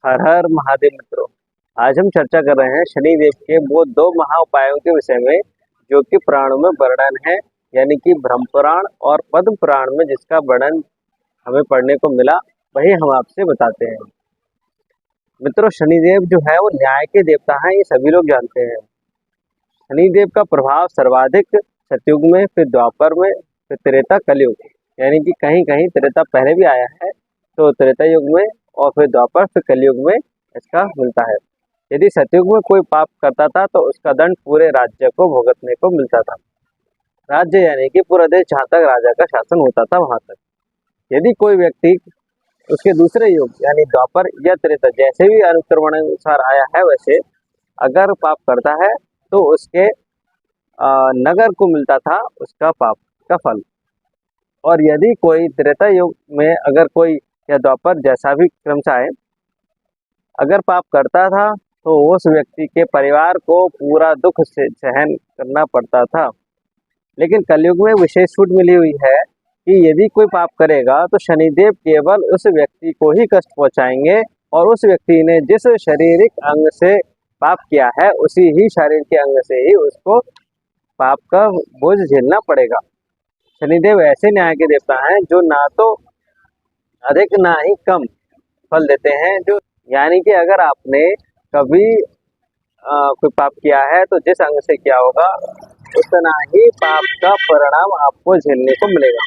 हर हर महादेव मित्रों। आज हम चर्चा कर रहे हैं शनिदेव के वो दो महा उपायों के विषय में जो कि पुराणों में वर्णन है, यानी कि ब्रह्म पुराण और पद्म पुराण में जिसका वर्णन हमें पढ़ने को मिला वही हम आपसे बताते हैं। मित्रों, शनिदेव जो है वो न्याय के देवता हैं, ये सभी लोग जानते हैं। शनिदेव का प्रभाव सर्वाधिक सतयुग में, फिर द्वापर में, फिर त्रेता कलयुग, यानी कि कहीं कहीं त्रेता पहले भी आया है तो त्रेता युग में, और फिर द्वापर फिर कलयुग में इसका मिलता है। यदि सतयुग में कोई पाप करता था तो उसका दंड पूरे राज्य को भुगतने को मिलता था। राज्य यानी कि पूरा देश, जहाँ तक राजा का शासन होता था वहां तक। यदि कोई व्यक्ति उसके दूसरे युग यानी द्वापर या त्रेता, जैसे भी अनुक्रमण अनुसार आया है वैसे अगर पाप करता है तो उसके नगर को मिलता था उसका पाप का फल। और यदि कोई त्रेता युग में अगर कोई या द्वापर जैसा भी क्रम से आए अगर पाप करता था तो उस व्यक्ति के परिवार को पूरा दुख से सहन करना पड़ता था। लेकिन कलयुग में विशेष छूट मिली हुई है कि यदि कोई पाप करेगा तो शनिदेव केवल उस व्यक्ति को ही कष्ट पहुंचाएंगे, और उस व्यक्ति ने जिस शारीरिक अंग से पाप किया है उसी ही शरीर के अंग से ही उसको पाप का बोझ झेलना पड़ेगा। शनिदेव ऐसे न्याय के देवता हैं जो ना तो अधिक ना ही कम फल देते हैं। जो यानी कि अगर आपने कभी कोई पाप किया है तो जिस अंग से किया होगा उतना ही पाप का परिणाम आपको झेलने को मिलेगा।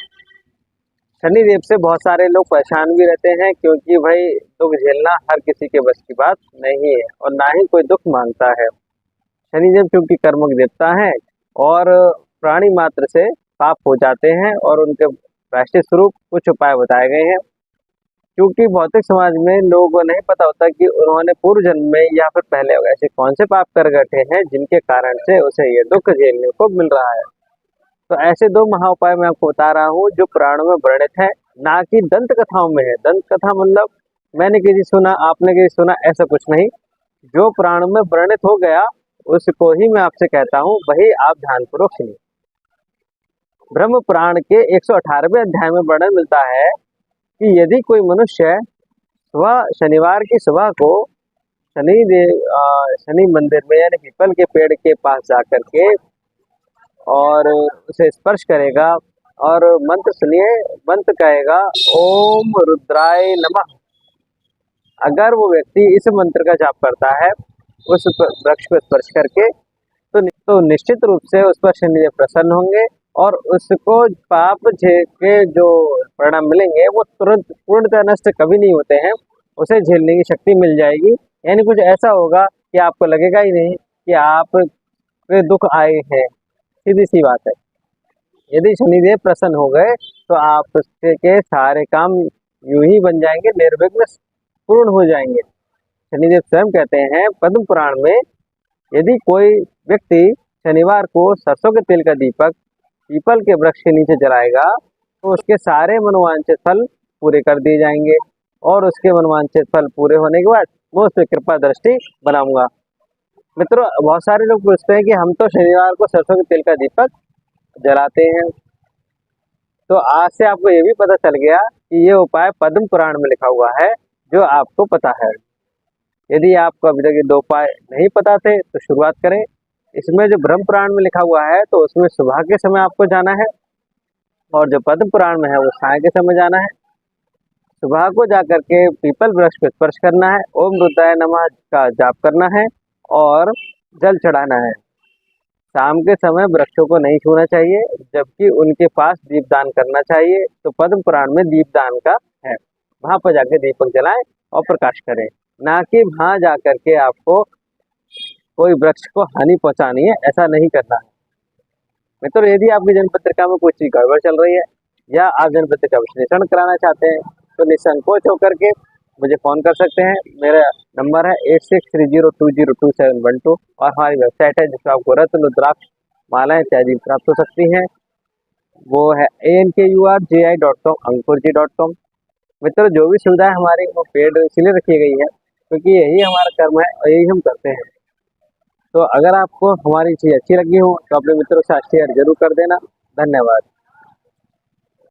शनिदेव से बहुत सारे लोग परेशान भी रहते हैं, क्योंकि भाई दुख झेलना हर किसी के बस की बात नहीं है और ना ही कोई दुख मांगता है। शनिदेव क्योंकि कर्मक देवता है और प्राणी मात्र से पाप हो जाते हैं, और उनके प्रायश्चित स्वरूप कुछ उपाय बताए गए हैं। क्योंकि भौतिक समाज में लोगों को नहीं पता होता कि उन्होंने पूर्व जन्म में या फिर पहले ऐसे कौन से पाप कर बैठे हैं जिनके कारण से उसे ये दुख झेलने को मिल रहा है। तो ऐसे दो महा उपाय मैं आपको बता रहा हूँ जो पुराणों में वर्णित है, ना कि दंत कथाओं में है। दंत कथा मतलब मैंने किसी सुना आपने किसी सुना, ऐसा कुछ नहीं। जो पुराणों में वर्णित हो गया उसको ही मैं आपसे कहता हूँ, वही आप ध्यानपूर्वक सुनिए। ब्रह्म पुराण के 118वें अध्याय में वर्णन मिलता है कि यदि कोई मनुष्य सुबह शनिवार की सुबह को शनि मंदिर में यानी पीपल के पेड़ के पास जाकर के और उसे स्पर्श करेगा और मंत्र सुनिए, मंत्र कहेगा ओम रुद्राय नमः। अगर वो व्यक्ति इस मंत्र का जाप करता है उस वृक्ष को स्पर्श करके तो निश्चित रूप से उस पर शनिदेव प्रसन्न होंगे और उसको पाप के जो परिणाम मिलेंगे वो तुरंत पूर्णतः नष्ट कभी नहीं होते हैं, उसे झेलने की शक्ति मिल जाएगी। यानी कुछ ऐसा होगा कि आपको लगेगा ही नहीं कि आप दुख आए हैं। सीधी सी बात है, यदि शनिदेव प्रसन्न हो गए तो आप के सारे काम यूं ही बन जाएंगे, निर्विघ्न पूर्ण हो जाएंगे। शनिदेव स्वयं कहते हैं पद्म पुराण में, यदि कोई व्यक्ति शनिवार को सरसों के तेल का दीपक पीपल के वृक्ष के नीचे जलाएगा तो उसके सारे मनोवांछित फल पूरे कर दिए जाएंगे, और उसके मनोवांछित फल पूरे होने के बाद मैं उस पर कृपा दृष्टि बनाऊंगा। मित्रों, बहुत सारे लोग पूछते हैं कि हम तो शनिवार को सरसों के तेल का दीपक जलाते हैं। तो आज से आपको ये भी पता चल गया कि ये उपाय पद्म पुराण में लिखा हुआ है जो आपको पता है। यदि आपको अभी तक ये दो उपाय नहीं पता थे तो शुरुआत करें। इसमें जो ब्रह्म पुराण में लिखा हुआ है तो उसमें सुबह के समय आपको जाना है, और जो पद्म पुराण में है वो साय के समय जाना है। सुबह को जाकर के पीपल वृक्ष को स्पर्श करना है, ओम रुद्राय नमः का जाप करना है और जल चढ़ाना है। शाम के समय वृक्षों को नहीं छूना चाहिए, जबकि उनके पास दीपदान करना चाहिए। तो पद्म पुराण में दीपदान का है, वहां पर जाकर दीपक जलाएं और प्रकाश करें, ना कि वहां जाकर के आपको कोई वृक्ष को हानि पहुंचानी है, ऐसा नहीं करना है। मित्रों, यदि आपकी जन्मपत्रिका में कोई चीज गड़बड़ चल रही है या आप जन्मपत्रिका विश्लेषण कराना चाहते हैं तो निसंकोच होकर के मुझे फोन कर सकते हैं। मेरा नंबर है 8630202712 और हमारी वेबसाइट है जिसमें आपको रत्न रुद्राक्ष मालाएं इत्यादि प्राप्त हो सकती हैं। वो है ankurji.com, ankurji.com। मित्रों, जो भी सुविधा है हमारी वो पेड इसलिए रखी गई है क्योंकि यही हमारा कर्म है और यही हम करते हैं। तो अगर आपको हमारी चीज़ अच्छी लगी हो तो अपने मित्रों से शेयर जरूर कर देना। धन्यवाद।